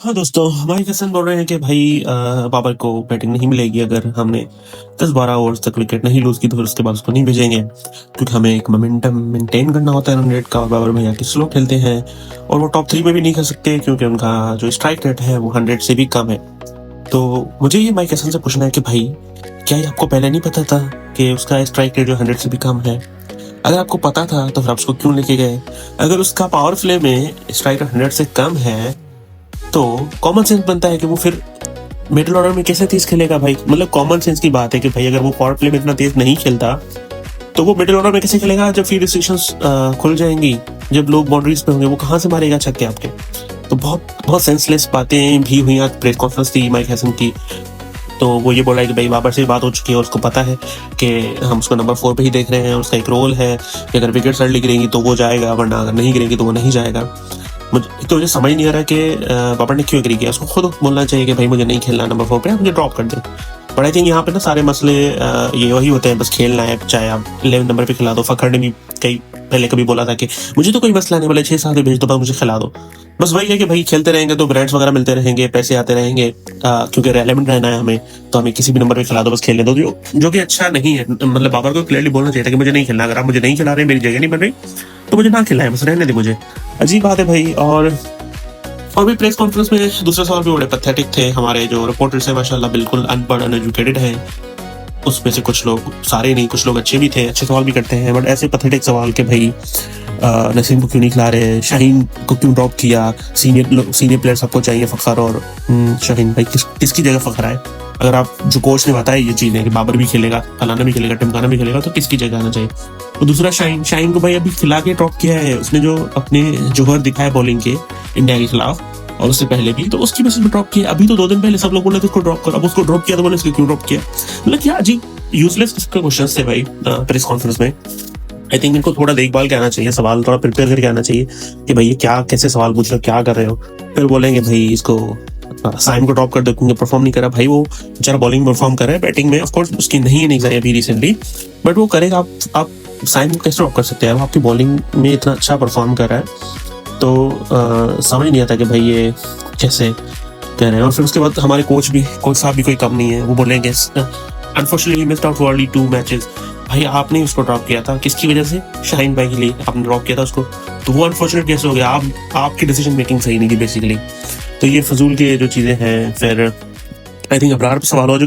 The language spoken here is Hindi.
हाँ दोस्तों, हमारे कसन बोल रहे हैं कि भाई बाबर को बैटिंग नहीं मिलेगी अगर हमने 10-12 ओवर्स तक विकेट नहीं लूज की तो फिर उसके बाद उसको नहीं भेजेंगे, क्योंकि हमें एक मोमेंटम मेंटेन करना होता है रन रेट का। और बाबर भैया की स्लो खेलते हैं और वो टॉप 3 में भी नहीं खेल सकते क्योंकि उनका जो स्ट्राइक रेट है वो 100 से भी कम है। तो मुझे ये माइक हसन से पूछना है कि भाई, क्या ये आपको पहले नहीं पता था कि उसका स्ट्राइक रेट जो 100 से भी कम है? अगर आपको पता था तो फिर आप उसको क्यों लेके गए? अगर उसका पावर प्ले में स्ट्राइक रेट 100 से कम है तो कॉमन सेंस बनता है कि वो फिर मिडिल ऑर्डर में कैसे तेज खेलेगा भाई। मतलब कॉमन सेंस की बात है कि भाई अगर वो पावर प्ले में इतना तेज नहीं खेलता तो वो मिडिल ऑर्डर में कैसे खेलेगा? जब फिर रिस्ट्रिक्शंस खुल जाएंगी, जब लोग बाउंड्रीज पे होंगे, वो कहाँ से मारेगा छक्के आपके? तो बहुत बहुत सेंसलेस बातें भी हुई। आज प्रेस कॉन्फ्रेंस थी माइक हैसन की, तो वो ये बोला है कि भाई बाबर से बात हो चुकी है और उसको पता है कि हम उसको नंबर 4 पे ही देख रहे हैं। उसका एक रोल है कि अगर विकेट अर्ली गिरेंगी तो वो जाएगा, वरना अगर नहीं गिरेंगी तो वो नहीं जाएगा। मुझे समझ नहीं आ रहा कि बाबर ने क्यों एग्री किया। उसको खुद बोलना चाहिए कि भाई मुझे नहीं खेलना नंबर 4 पे, मुझे ड्रॉप कर दे। बट आई थिंक यहाँ पे ना सारे मसले ये वही होते हैं, बस खेलना है, चाहे आप 11 नंबर पे खिला दो। फखर ने भी कई पहले कभी बोला था कि मुझे तो कोई मसला नहीं, बोले 6 साल भेज दो, बस मुझे खिला दो। बस वही है कि भाई खेलते रहेंगे तो ब्रांड्स वगैरह मिलते रहेंगे, पैसे आते रहेंगे, क्योंकि रेलेवेंट रहना है हमें, तो हमें किसी भी नंबर पे खिला दो, बस खेलने दो, जो कि अच्छा नहीं है। मतलब बाबर को क्लियरली बोलना चाहिए था कि मुझे नहीं खेलना। अगर आप मुझे नहीं खिला रहे, मेरी जगह नहीं बन रही, तो मुझे ना खिलाए, बस रहने दे मुझे। अजीब बात है भाई। और भी प्रेस कॉन्फ्रेंस में दूसरे सवाल भी बड़े पैथेटिक थे। हमारे जो रिपोर्टर्स हैं माशाल्लाह बिल्कुल अनपढ़ अनएजुकेटेड हैं। उसमें से कुछ लोग, सारे नहीं, कुछ लोग अच्छे भी थे, अच्छे सवाल भी करते हैं, बट ऐसे पैथेटिक सवाल के भाई नसीम को क्यों नहीं खिला रहे, शाहीन को क्यों ड्रॉप किया, सीनियर प्लेयर सबको चाहिए, फखर और शाहीन भाई किसकी जगह फखर आए? अगर आप जो कोच ने बताया ये चीज़ है कि बाबर भी खेलेगा, फलाना भी खेलेगा, टिमकाना भी खेलेगा, तो किसकी जगह आना चाहिए? और दूसरा शाहीन को भाई अभी खिला के ड्रॉप किया है। उसने जो अपने जोहर दिखाया बॉलिंग के इंडिया के खिलाफ और उससे पहले भी, तो उसकी वजह से ड्रॉप किया। अभी तो 2 दिन पहले सब लोग बोले थे उसको ड्रॉप कर, अब उसको ड्रॉप किया तो बोले इसको क्यों ड्रॉप किया? मतलब क्या अजीब यूजलेस क्वेश्चन थे भाई प्रेस कॉन्फ्रेंस में। आई थिंक इनको थोड़ा देखभाल के आना चाहिए, सवाल थोड़ा प्रिपेयर करके आना चाहिए कि भाई ये क्या, कैसे सवाल पूछ रहे हो, क्या कर रहे हो। फिर बोलेंगे भाई इसको साइम को ड्रॉप कर दो क्योंकि परफॉर्म नहीं करा। भाई वो बेचारा बॉलिंग परफॉर्म कर रहा है, बैटिंग में ऑफकोर्स उसकी नहीं है निगरानी अभी रिसेंटली, बट वो करेगा। आप साइम को कैसे ड्रॉप कर सकते हैं? वो आपकी बॉलिंग में इतना अच्छा परफॉर्म कर रहा है। तो समझ नहीं आता कि भाई ये कैसे कह रहे हैं। और फिर उसके बाद हमारे कोच साहब भी कोई कम नहीं है। वो बोलेंगे unfortunately missed out for 2 matches. भाई आपने उसको ड्रॉप किया था, किसकी वजह से? शाहीन भाई के लिए आपने ड्रॉप किया था उसको, तो वो अनफॉर्चुनेट कैसे हो गया? आपकी डिसीजन मेकिंग सही नहीं थी बेसिकली। तो ये फजूल की जो चीज़ें हैं। फिर आई थिंक अबरार पे सवाल हो जो